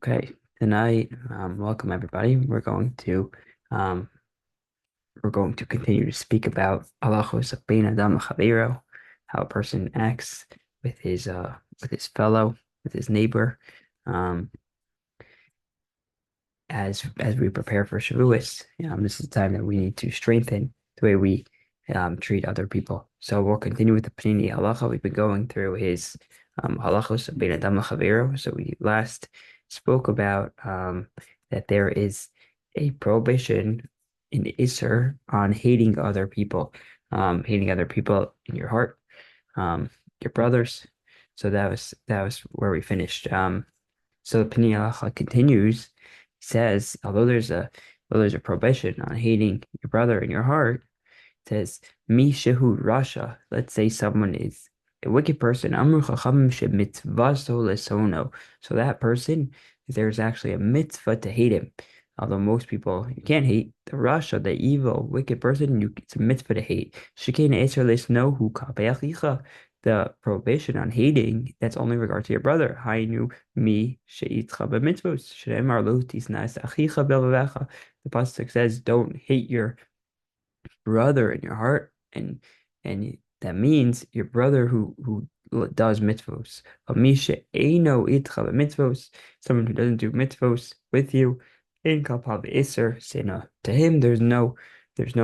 Okay, tonight, welcome everybody. Um, we're going to continue to speak about halachos of bein adam chavero, how a person acts with his fellow, with his neighbor, um, as we prepare for Shavuos. This is the time that we need to strengthen the way we treat other people. So we'll continue with the Panini halacha. We've been going through his halachos of bein adam chavero. So we last spoke about that there is a prohibition in Isser on hating other people in your heart, your brothers. So that was where we finished. So the Panini halacha continues, says, although there's a prohibition on hating your brother in your heart, it says, Mi shehu rasha. Let's say someone is a wicked person. Amru chachamim shemitzvaso lesono. So that person, there's actually a mitzvah to hate him. Although most people you can't hate the rasha, the evil, wicked person, it's a mitzvah to hate. Shekina eser lesnohu kapeachicha. The prohibition on hating, that's only regard to your brother. Hainu mi sheitcha b'mitzvos. Shneimar lo tisnas achicha b'levavecha. The pasuk says, "Don't hate your brother in your heart," and that means your brother who does mitzvos. Amisha eino itcha mitzvos, someone who doesn't do mitzvos with you, in kapav iser sina. To him, there's no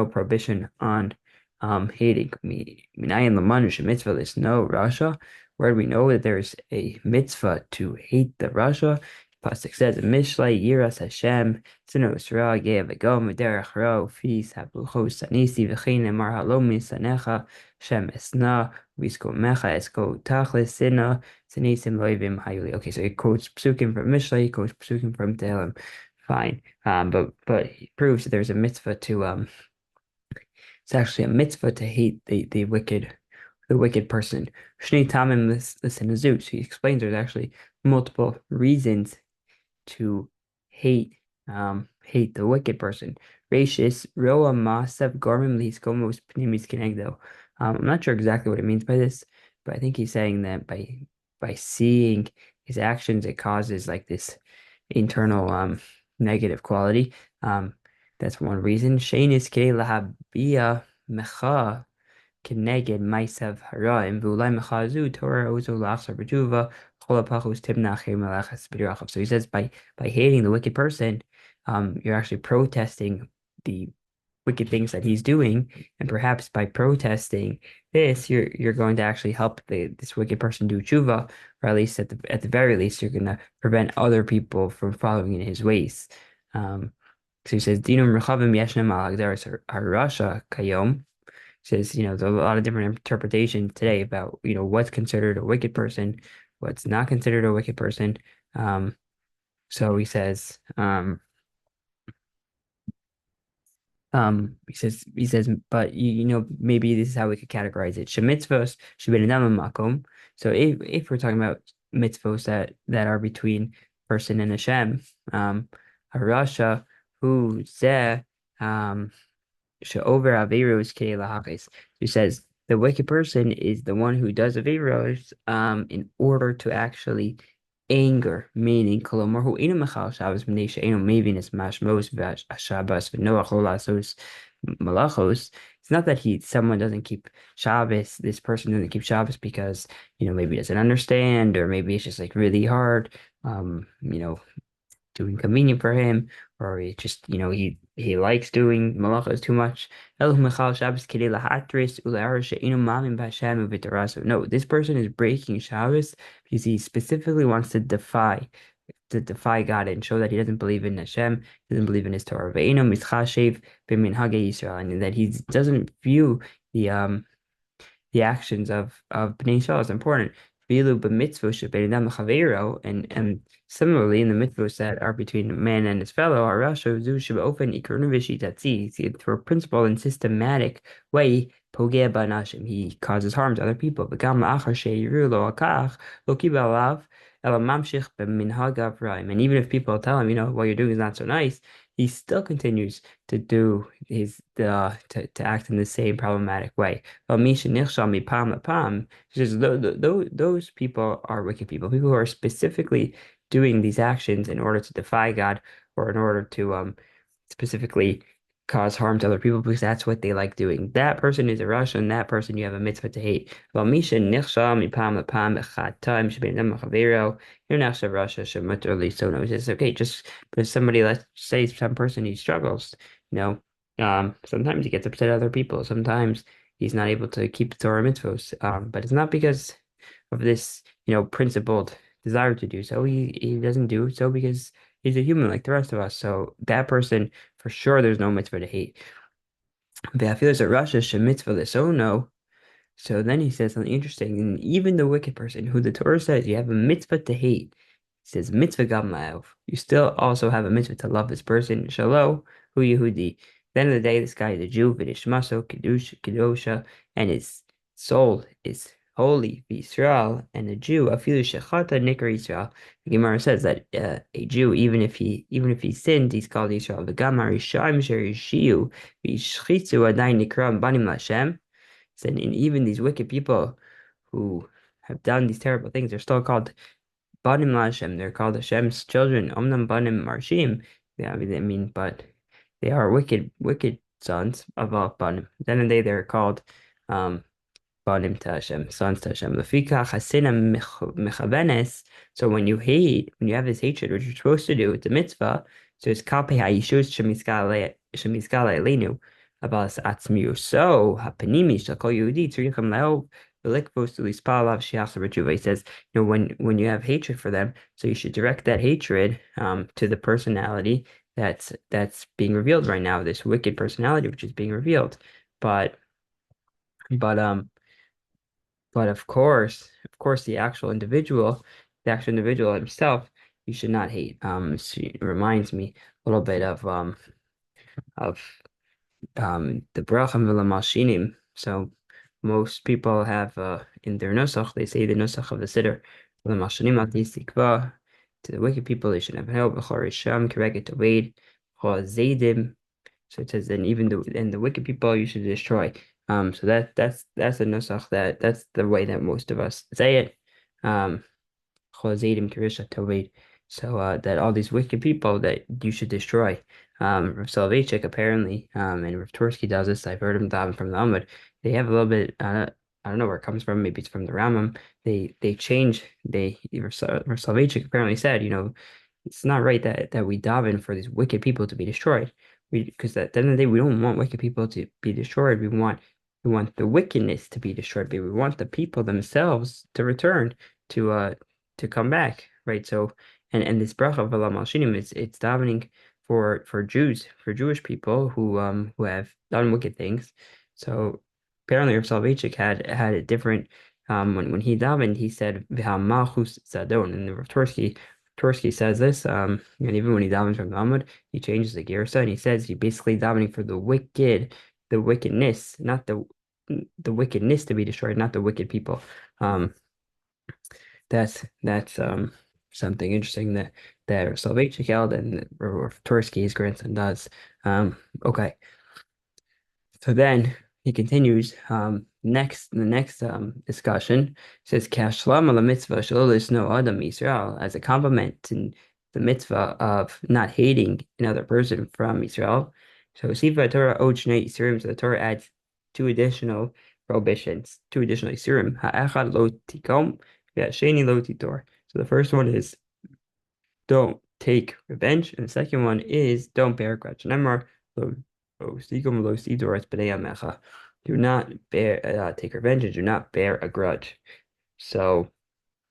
prohibition on hating me. Minayin lamanush mitzvah. There's no rasha. Where do we know that there's a mitzvah to hate the rasha? Pasuk says, "Mishlei yiras Hashem." Sinu Yisrael gave a go derech ro feast habluchos sanisi v'chein emar halom misanecha Shem esna visko mecha esko tachlis sina sinisim loivim hayuli. Okay, so he quotes psukim from Mishlei, he quotes psukim from Tehillim. Fine, but he proves that there's a mitzvah to it's actually a mitzvah to hate the wicked person. Shnei tamim listen to Zeus. He explains there's actually multiple reasons to hate the wicked person. Rashis roa masav garmim liskomos pnimis kenegdo. I'm not sure exactly what it means by this, but I think he's saying that by seeing his actions, it causes like this internal negative quality. That's one reason. Shainis kei lahabia mecha כנגד מעשיו הרעים, ואולי מחאה זו תעורר עוזו לאחסר בתשובה, כל הפחוס תמנע אחרי מלאכת בדרכים. So he says by hating the wicked person, you're actually protesting the wicked things that he's doing, and perhaps by protesting this, you're going to actually help this wicked person do tshuva, or at least at the very least, you're going to prevent other people from following in his ways. So he says, Dinum rechavim yeshnem al hagdaras harasha kayom. Says, there's a lot of different interpretations today about, what's considered a wicked person, what's not considered a wicked person. So he says, but maybe this is how we could categorize it. Shemitzvos shebinadam makom. So if we're talking about mitzvos that are between person and Hashem, harasha who zeh, over Averos Lahakis, who says the wicked person is the one who does Averos in order to actually anger, meaning Kolomar who inu mechal Shabbos Manesha inu Mavinus Mashmos Shabbos V'Noach Olasos Malachos. It's not that someone doesn't keep Shabbos, this person doesn't keep Shabbos because maybe he doesn't understand, or maybe it's just like really hard. Too inconvenient for him, or he just, he likes doing malachas too much. No, this person is breaking Shabbos because he specifically wants to defy God and show that he doesn't believe in Hashem, doesn't believe in his Torah, and that he doesn't view the actions of Bnei Yisrael is important. And similarly, in the mitzvos that are between man and his fellow, through a principle and systematic way, he causes harm to other people. And even if people tell him, what you're doing is not so nice, he still continues to do his to act in the same problematic way. But Misha Nichshal Mipam Lapam, says those people are wicked people, people who are specifically doing these actions in order to defy God or in order to specifically cause harm to other people because that's what they like doing. That person is a Rasha, and that person you have a mitzvah to hate. Well, Misha Nichshal Mipam Lapam Echad Time Shabinam Chavero, you're not a Rasha Shematur Lisono. He says, okay, just because somebody, let's say some person he struggles, you know, sometimes he gets upset at other people. Sometimes he's not able to keep the Torah mitzvos. But it's not because of this, principled desire to do so. He doesn't do so because he's a human like the rest of us. So that person, for sure, there's no mitzvah to hate. But I feel there's a Rasha shemitzvah lisono. So then he says something interesting. And even the wicked person who the Torah says you have a mitzvah to hate, he says mitzvah gam la'ov. You still also have a mitzvah to love this person. Shalom, hu Yehudi. At the end of the day, this guy is a Jew, v'nishmaso, kedosha, and his soul is holy, v'Yisrael, and a Jew, afilu shechata nikar Yisrael. The Gemara says that a Jew, even if he sinned, he's called Yisrael. V'gam harishaim sher yishiu, v'yishchitzu adayin nikram banim Lashem. And even these wicked people who have done these terrible things, they're still called Banim Lashem. They're called Hashem's children. Omnam Banim Marshim. Yeah, but they are wicked sons of all Banim. Then and they they're called um Banim to Hashem, sons to Hashem. Lefika Chasina Mechavenes. So when you have this hatred, which you're supposed to do, it's a mitzvah. So it's Kalpei HaYishus Shemiskala Elenu Abalas Atzmiu. So Hapanimi Shakol Yehudi Tzrichim Leo Velikvos to Lispalav Shiach Rechuva. He says, when you have hatred for them, so you should direct that hatred to the personality that's being revealed right now, this wicked personality which is being revealed. But but um but of course, the actual individual himself, you should not hate. It reminds me a little bit of the bracham v'lamalshinim. So most people have in their nusach, they say the nusach of the siddur, v'lamalshinim al tikva. To the wicked people, they should have help. V'chor risham kireget oved, v'chor zaydim. So it says, and the wicked people you should destroy. So that's the nusach that's the way that most of us say it. Chosedim Kirisha Toved. So that all these wicked people that you should destroy. Rav Soloveitchik apparently, and Rav Tursky does this. I've heard him daven from the Amud. They have a little bit. I don't know where it comes from. Maybe it's from the Rambam. They change. Rav Soloveitchik apparently said, it's not right that we daven for these wicked people to be destroyed. Because at the end of the day, we don't want wicked people to be destroyed. We want the wickedness to be destroyed, but we want the people themselves to return to to come back, right? So, and this bracha of V'la Malshinim, it's davening for Jews, for Jewish people who have done wicked things. So apparently Rav Soloveitchik had a different when he davened, he said V'ha Malchus Zadon, and Rav Tursky says this, and even when he davens from the Amud, he changes the girsa and he says he basically davening for the wickedness, not the wickedness to be destroyed, not the wicked people. That's something interesting that Soloveitchik held and Tursky, his grandson, does. Okay. So then he continues. The next discussion says Kashlama la mitzvah shalolis no adam Israel as a compliment to the mitzvah of not hating another person from Israel. So Siva Torah od shnei isurim. So the Torah adds two additional prohibitions, two additional isurim. Ha'echad lo tikom, ve'asheni lo titor. So the first one is don't take revenge, and the second one is don't bear a grudge. Nemar lo tikom lo titor es b'nei amecha. Do not take revenge and do not bear a grudge. So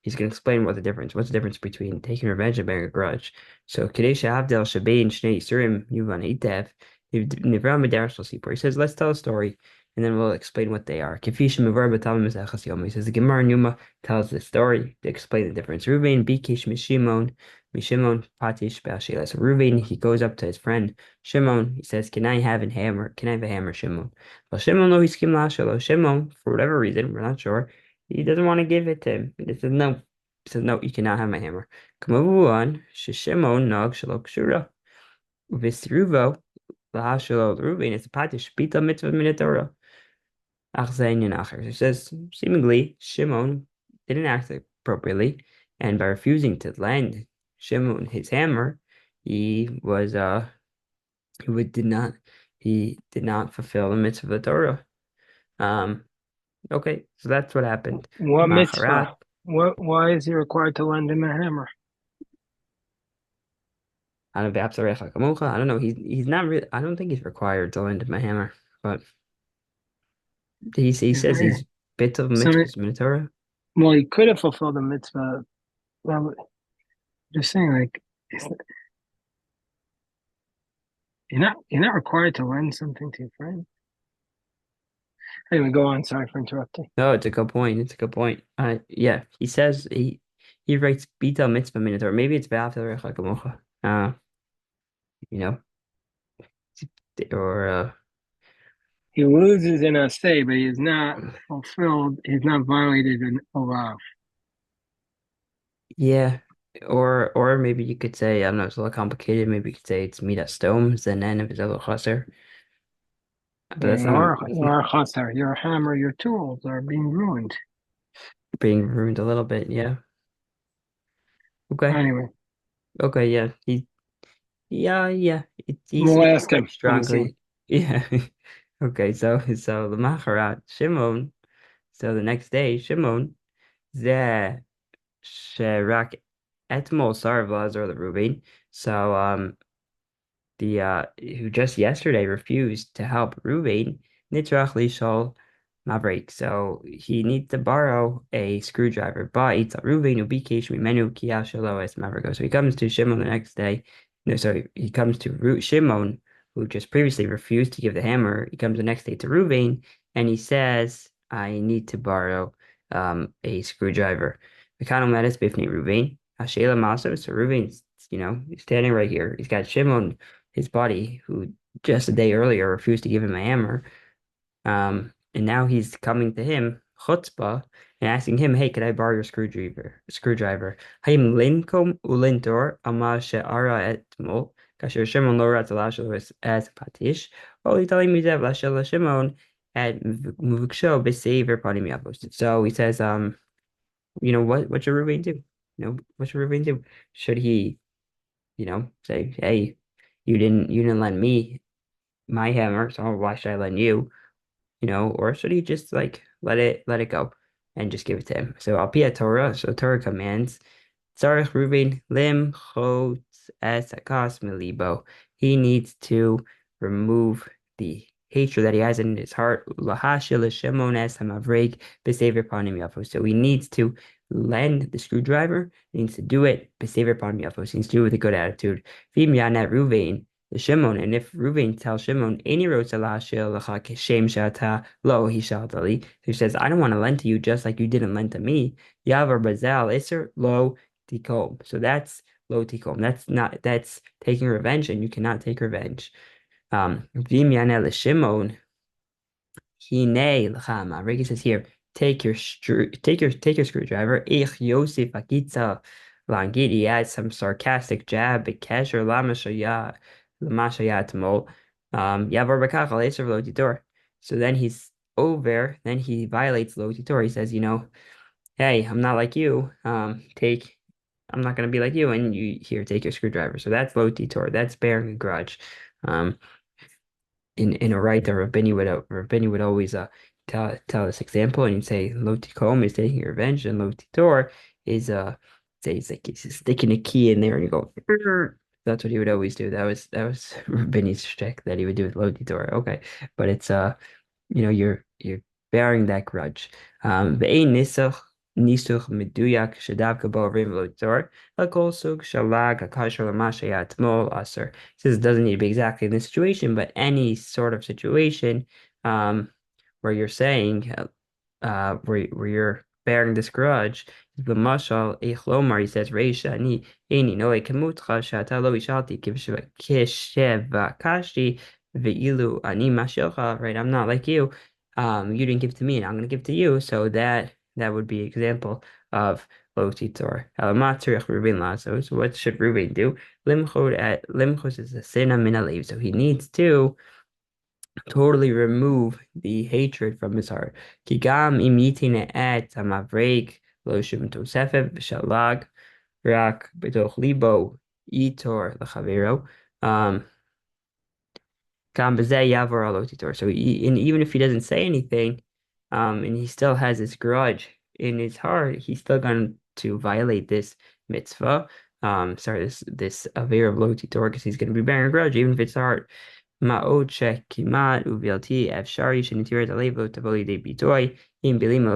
he's going to explain what's the difference between taking revenge and bearing a grudge. So Kadesh Avdel Shabain Shnei Surim Yuvan Itev Nivram Medarash Sipor. He says, let's tell a story and then we'll explain what they are. Kefisha Mevar Batalim Mizachas Yom. He says the Gemara Numa tells the story to explain the difference. Ruvain Bikish Mishimon Patish Bashilas. So Ruvain, he goes up to his friend Shimon. He says, can I have a hammer? Can I have a hammer, Shimon? Well, Shimon no he's Kimlashalo. Shimon, for whatever reason, we're not sure. He doesn't want to give it to him. He says, no. He says, no, you cannot have my hammer. Kamavuan, Shishimon Nog Shalok Shura. V'sruvo lahashelo Ruvain is a patish pita mitzvah min Torah. Achzayin Acher. It says seemingly Shimon didn't act appropriately, and by refusing to lend Shimon his hammer, he was did not fulfill the mitzvah of the Torah. Um, okay, so that's what happened. What Macharat, mitzvah? Why is he required to lend him a hammer? I don't know. He's not really. I don't think he's required to lend him a hammer, but he says he's bit of So, mitzvahs in the Torah. well, he could have fulfilled the mitzvah. Well, just saying, like, it's, you're not required to lend something to your friend. Anyway, go on. Sorry for interrupting. No, it's a good point. It's a good point. Yeah, he says he writes Bita Mitzvah Minotaur. Maybe it's Ba'afel Recha. You know, or He loses in a say, but he is not fulfilled. He's not violated an allow. yeah, or maybe you could say I don't know. It's a little complicated. Maybe you could say it's Midas Stones and then if it's a little chaser, but Yeah, that's not you are chaser. Your hammer, your tools are being ruined. being ruined a little bit. Yeah. Okay. Anyway, Okay. Yeah. Yeah. He we'll states ask quite him when we see him. strongly. Yeah. Okay. So the Macharat Shimon. So the next day Shimon. Zeh Sherak Etmol Sarv Lazar the Ruvain. So the who just yesterday refused to help Ruvain Nitrach Lishol Maverick. So he needs to borrow a screwdriver. But it's Ruvain Ubikesh Mimenu Kiashalo as Maverick. So he comes to Shimon the next day. No, sorry, he comes to Shimon, who just previously refused to give the hammer. He comes the next day to Ruvain and he says, I need to borrow a screwdriver. Mekano Metis Bifni Ruvain. Hashela Maso. So Ruvain's, he's standing right here. He's got Shimon, his buddy, who just a day earlier refused to give him a hammer. And now he's coming to him, chutzpah, and asking him, "Hey, could I borrow your screwdriver? Haim linkom ulintor ama she'ara etmol kasher Shimon lo ratz lashlo as patish. Oli talim mizev lashel Shimon at muvuksho b'sever panim yapos." So he says, what should Reuben do? What should Reuben do? Should he, say, "Hey, you didn't lend me my hammer, so why should I lend you?" Or should he just like let it go and just give it to him? So I'll be at Torah. So Torah commands Tzarech Ruvain lim chotz es hakas milibo. He needs to remove the hatred that he has in his heart. Lahashil Shimon es hamavreg b'sever panim yafo. So he needs to lend the screwdriver. He needs to do it b'sever panim yafo. He needs to do it with a good attitude. V'im yanet Ruvain the Shimon, and if Reuven tells Shimon, any wrote lahashil lecha kishem shata lo hishaltali, who says, I don't want to lend to you just like you didn't lend to me. Yavar bazal iser lo tikom. So that's lo tikom. That's taking revenge, and you cannot take revenge. V'im yanel Shimon, Hine l'chama. Ricky says here, take your screwdriver. Ich Yosef Akitza Langit. He adds some sarcastic jab. Bekesher lama shaya tamol. Yavar bekach aleser lo titor. So then he's over. Then he violates lo titor. He says, hey, I'm not like you. I'm not gonna be like you. And you here, take your screwdriver. So that's lo titor. That's bearing a grudge. Um, in a right, the Rabbini would always tell this example, and you'd say Loti Kom is taking revenge, and Loti Tor is say it's like he's sticking a key in there, and you go. "Brr." That's what he would always do. That was Rabbini's shtick that he would do with Loti Tor. Okay, but it's you're bearing that grudge. Ve'ein nisuch meduyak shadavka bo'avrim v'lo tzor lakol sug shalag hakasher lama shaya atmol aser. Says it doesn't need to be exactly in this situation, but any sort of situation where you're saying where you're bearing this grudge. The mashal echlomar, he says reisha ni no ekemutcha shata lo ishalti kisheva kashti ve'ilu ani mashelcha, right? I'm not like you. You didn't give to me, and I'm going to give to you. So that would be an example of lo titor. Alamatzrich Reuben lasso. So what should Reuben do? Limchos is a sin min. So he needs to totally remove the hatred from his heart. Kigam imitin et amavreik lo shum tosefev shalag rak betoch libo itor lechavero. Gam b'zeh yavor alo titor. So and even if he doesn't say anything, and he still has this grudge in his heart, he's still going to violate this mitzvah. Sorry, this avera of lo titor, because he's going to be bearing a grudge, even if it's hard. Ma'od שכמעט ובלתי אפשרי שנתיר את הלב לא תבוא לידי ביטוי, אם בלים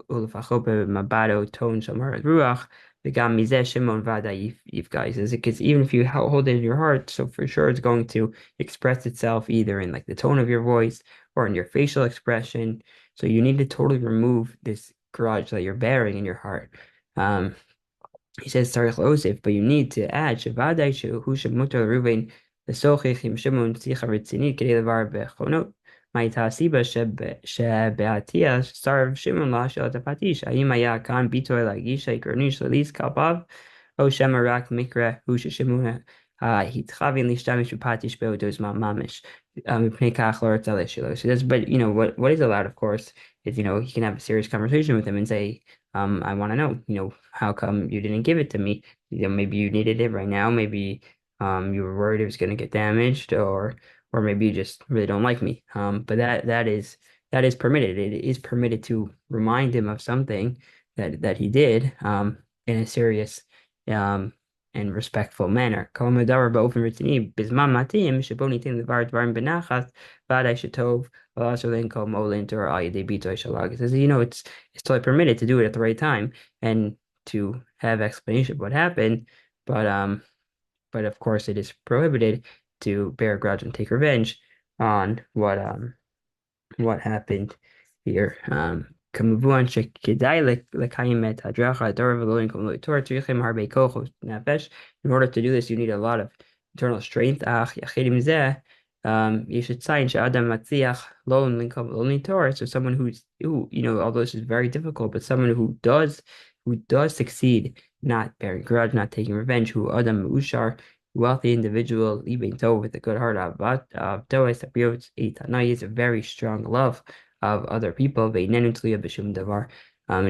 ולפחות במבטו טון של מורת רוח, וגם מזה שמעון ודאי יפגע. He says, because even if you hold it in your heart, so for sure it's going to express itself either in like the tone of your voice or in your facial expression. So you need to totally remove this grudge that you're bearing in your heart. He says Tzarich Osif, but you need to add Shavadai Shehu Shemutar Ruvain Lesochich Im Shimon Tzicha Ritzini Kedei Levar Bechonot. מה הייתה הסיבה שבעתיה סרב שמעון לה שאלת הפטיש? האם היה כאן ביטוי להגיש העקרוני שלילי כלפיו, או שמא רק מקרה הוא ששמעון התכוון להשתמש בפטיש באותו זמן ממש, מפני כך לא רצה לשלו. So that's, but what is allowed, of course, is he can have a serious conversation with him and say, I want to know, how come you didn't give it to me? Maybe you needed it right now. Maybe you were worried it was going to get damaged, or maybe you just really don't like me. But that is permitted. It is permitted to remind him of something that he did in a serious and respectful manner. כל מדבר באופן רציני בזמן מתאים שבו ניתן לברר דברים בנחת, ודאי שטוב ולעשות לנקום או לנטור על ידי ביטוי שלה. It says, it's totally permitted to do it at the right time and to have explanation of what happened, but of course it is prohibited to bear a grudge and take revenge on what happened here. כמובן שכדאי לקיים את הדרכה התורה ולא לנקום לא תורה, צריכים הרבה כוחות נפש. In order to do this, you need a lot of internal strength. אך יחד עם זה, יש לציין שאדם מצליח לא לנקום לא לתורה. So someone who, although this is very difficult, but someone who does succeed, not bearing grudge, not taking revenge, who Adam Ushar, wealthy individual, living tov with a good heart, he has a very strong love of other people, and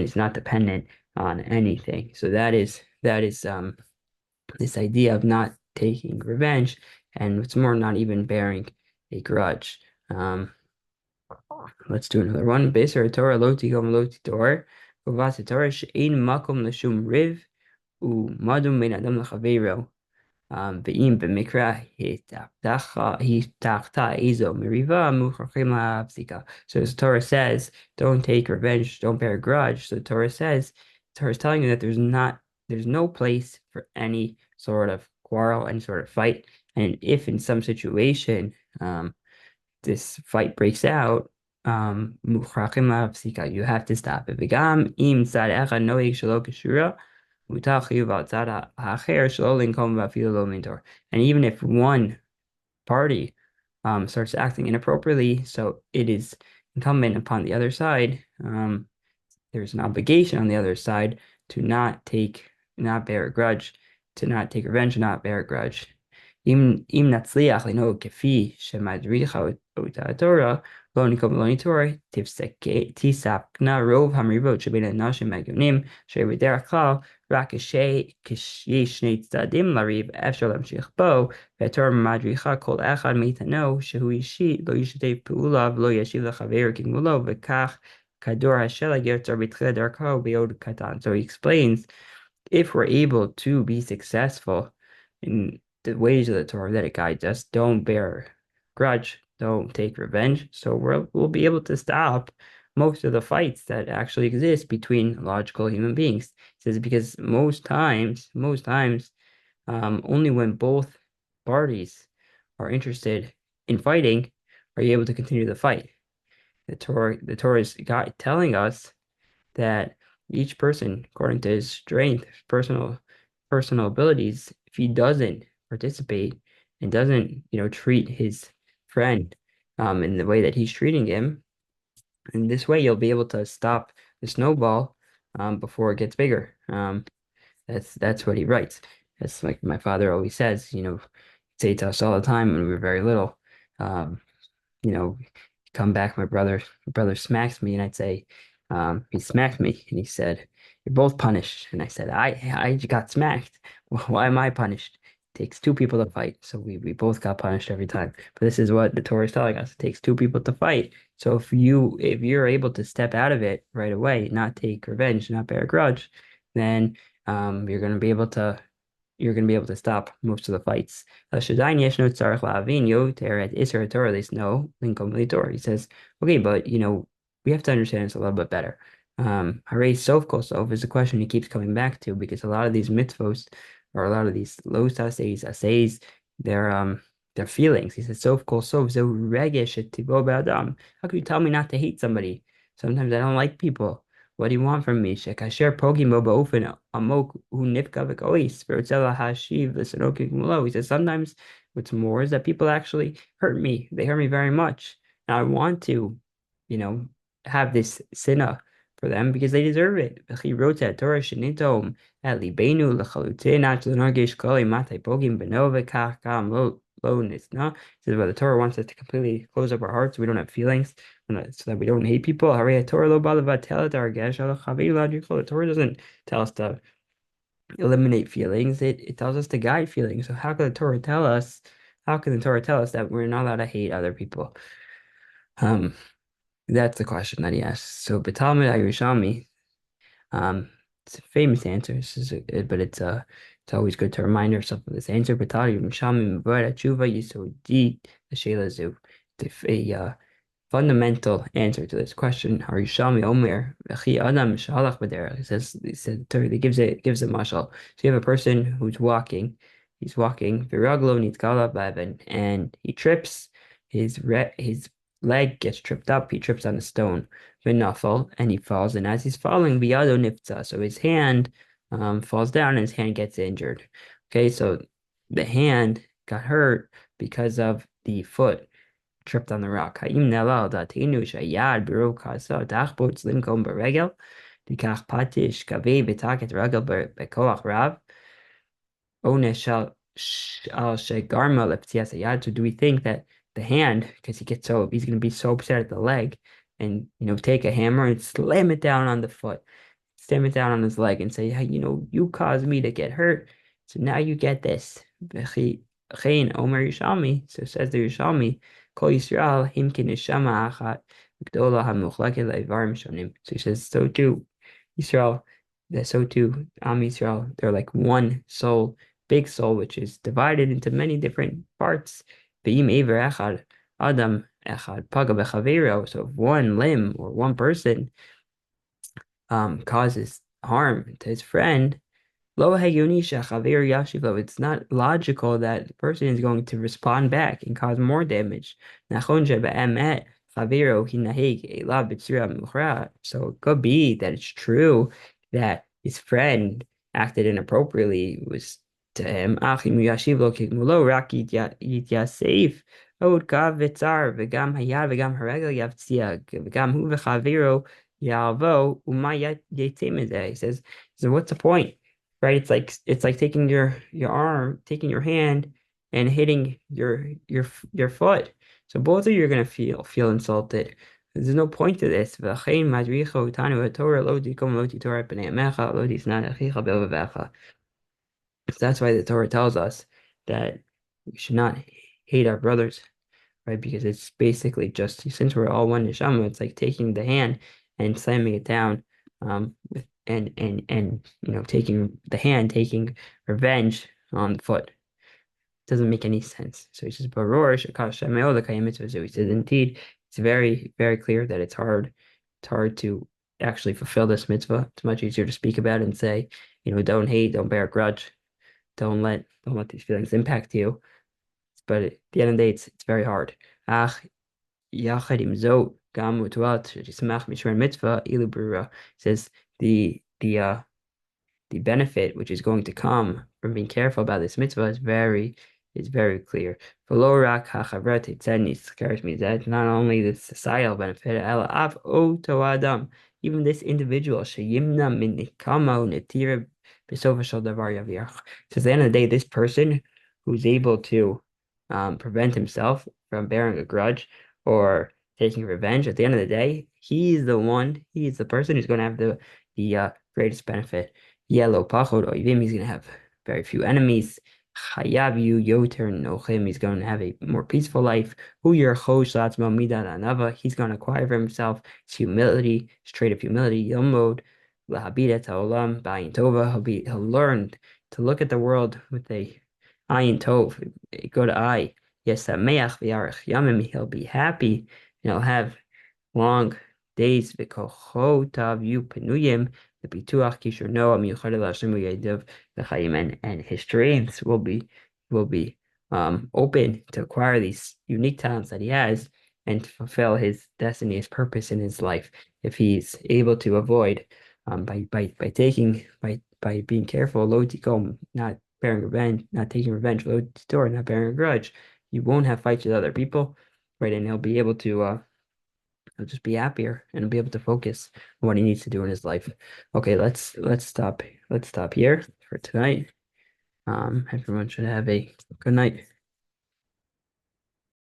it's not dependent on anything. So that is this idea of not taking revenge, and what's more, not even bearing a grudge. Let's do another one. Beser Torah lo tikom lo titor, uvas Torah she'ein makom l'shum riv u'madum ben adam l'chaveiro. ואם במקרה התאחתה איזו מריבה, מוכרחים להפסיקה. So as the Torah says, don't take revenge, don't bear a grudge. So the Torah is telling you that there's no place for any sort of quarrel, any sort of fight. And if in some situation, this fight breaks out, מוכרחים להפסיקה, you have to stop it. וגם אם צד אחד נוהג שלא כשורה, and even if one party starts acting inappropriately, so it is incumbent upon the other side, there's an obligation on the other side to not bear a grudge, to not take revenge, not bear a grudge. אם נצליח לנהוג כפי שמדריכה אותה התורה, לא נקום ולא נטור, תספקנה רוב המריבות שבין האנשים הגונים, שבדרך כלל רק כשיש שני צדדים לריב אפשר להמשיך בו, והתורה מדריכה כל אחד מאיתנו שהוא אישי לא ישתף פעולה ולא ישיב לחבר כגמולו, וכך כדור השלג יוצר בתחילת דרכו בעוד קטן. So he explains, if we're able to be successful in the ways of the Torah that it guides us, don't bear grudge, don't take revenge. So we'll be able to stop most of the fights that actually exist between logical human beings. It says because most times, only when both parties are interested in fighting are you able to continue the fight. The Torah is telling us that each person, according to his strength, personal abilities, if he doesn't participate and doesn't, treat his friend in the way that he's treating him, in this way you'll be able to stop the snowball before it gets bigger. That's what he writes. That's like my father always says, say to us all the time when we were very little. Um, you know, come back, my brother smacks me, and I'd say, he smacked me, and he said, "You're both punished." And I said, I got smacked. Why am I punished? It takes two people to fight, so we both got punished every time. But this is what the Torah is telling us. It takes two people to fight. So if you're able to step out of it right away, not take revenge, not bear a grudge, then you're going to be able to stop most of the fights. Shadayin yesh no tzarich la'avin yoter et iser Torah there's no linkom Torah. He says, okay, but we have to understand this a little bit better. Harei sof kol sof is a question he keeps coming back to because a lot of these mitzvos or a lot of these los assays, they're feelings. He says sof kol sof zo regesh et tibo ba'adam. How could you tell me not to hate somebody? Sometimes I don't like people. What do you want from me? Shekasher pogim bo ba'ofen amok hu nifka v'kois v'rotzela hashiv l'sanoki kumulo. He says sometimes what's more is that people actually hurt me. They hurt me very much. And I want to, you know, have this sinah for them because they deserve it. V'chi wrote that Torah shenitom at libeinu l'chalutin at l'nargish kol imatay pogim b'no v'kach kam lo nisna. He says, well, the Torah wants us to completely close up our hearts. We don't have feelings so that we don't hate people. The Torah doesn't tell us to eliminate feelings. It tells us to guide feelings. So how can the Torah tell us that we're not allowed to hate other people? Um, that's the question that he asks. So B'Talmud Yerushalmi, it's a famous answer. But it's always good to remind ourselves of this answer. B'Talmud Yerushalmi Mavor Tshuva Yisodi the Shela Zu. Fundamental answer to this question. Harishami Omer, V'chi Adam Shalach B'derech. He said, gives a mashal. So you have a person who's walking, he's walking, Viraglo needs Bavin, and he trips, his leg gets tripped up, he trips on a stone, V'nafal, and he falls, and as he's falling, Biyado Nifta, so his hand falls down and his hand gets injured. Okay, so the hand got hurt because of the foot tripped on the rock. האם נעלה על דעתנו שהיד ברוב כעסו תחבוץ לנקום ברגל, תיקח פטיש כבד ותקע את הרגל בכוח רב, עונש על שגרמה לפציעת היד. So do we think that the hand, because he's going to be so upset at the leg, and take a hammer and slam it down on the foot, slam it down on his leg, and say, hey, you caused me to get hurt, so now you get this. Omer Yerushalmi, so says the Yerushalmi, Kol Yisrael him kineshama achat v'gdola hamuchleket le'ivarim shonim. So he says, so too, Yisrael, so too, Yisrael, they're like one soul, big soul, which is divided into many different parts. Ve'im ever echad adam echad paga b'chavero. So if one limb or one person causes harm to his friend, Lo hagiyoni shechaver yashiv lo. It's not logical that the person is going to respond back and cause more damage. Nachon shebe'emet chavero hinahig elav b'tzura muchra. So it could be that it's true that his friend acted inappropriately was to him. Achim yashiv lo kigmulo rak yityasef od kav v'tzar v'gam hayad v'gam haregel yavtzia v'gam hu v'chavero yalvo uma yetzim mizeh. He says, so what's the point? Right? It's like taking your arm, taking your hand and hitting your foot. So both of you are gonna feel insulted. There's no point to this. So that's why the Torah tells us that we should not hate our brothers, right? Because it's basically just since we're all one neshama, it's like taking the hand and slamming it down, with and taking revenge on the foot. Doesn't make any sense. So he says, Baror Shakash Shemeo the Kayim Mitzvah. So he says, indeed, it's very, very clear that it's hard to actually fulfill this mitzvah. It's much easier to speak about it and say, don't hate, don't bear a grudge, don't let these feelings impact you. But at the end of the day, it's very hard. Ach, yachad im zo gam utuat shemach mishmer mitzvah ilu brura. Says the benefit which is going to come from being careful about this mitzvah is very clear. V'lo hachavrat itzeni scares me that not only the societal benefit, ela av oto adam, even this individual, sheyimna min nikama unetira b'sofa shel davar yaviach. So at the end of the day, this person who's able to prevent himself from bearing a grudge or taking revenge, at the end of the day, he's the person who's going to have the greatest benefit. Yellow pachod oivim, he's going to have very few enemies. Chayav yoter nochim, he's going to have a more peaceful life. Hu yercho shatzmo midat anava, he's going to acquire for himself his humility, his trait of humility. Yomod lahabid et haolam b'ayin tova, he'll learn to look at the world with a ayin tov, a good eye. Yesameach v'yarech yamim, he'll be happy and he'll have long days. V'kochotav yu penuyim, the bituach kishur noah miyuchad l'Hashem u'yadav l'chayim, and his strengths will be open to acquire these unique talents that he has and to fulfill his destiny, his purpose in his life. If he's able to avoid by being careful, lo tikom, not bearing revenge, not taking revenge, lo titor, not bearing a grudge, you won't have fights with other people, right? And he'll be able to he'll just be happier and he'll be able to focus on what he needs to do in his life. Okay, let's stop here for tonight. Everyone should have a good night.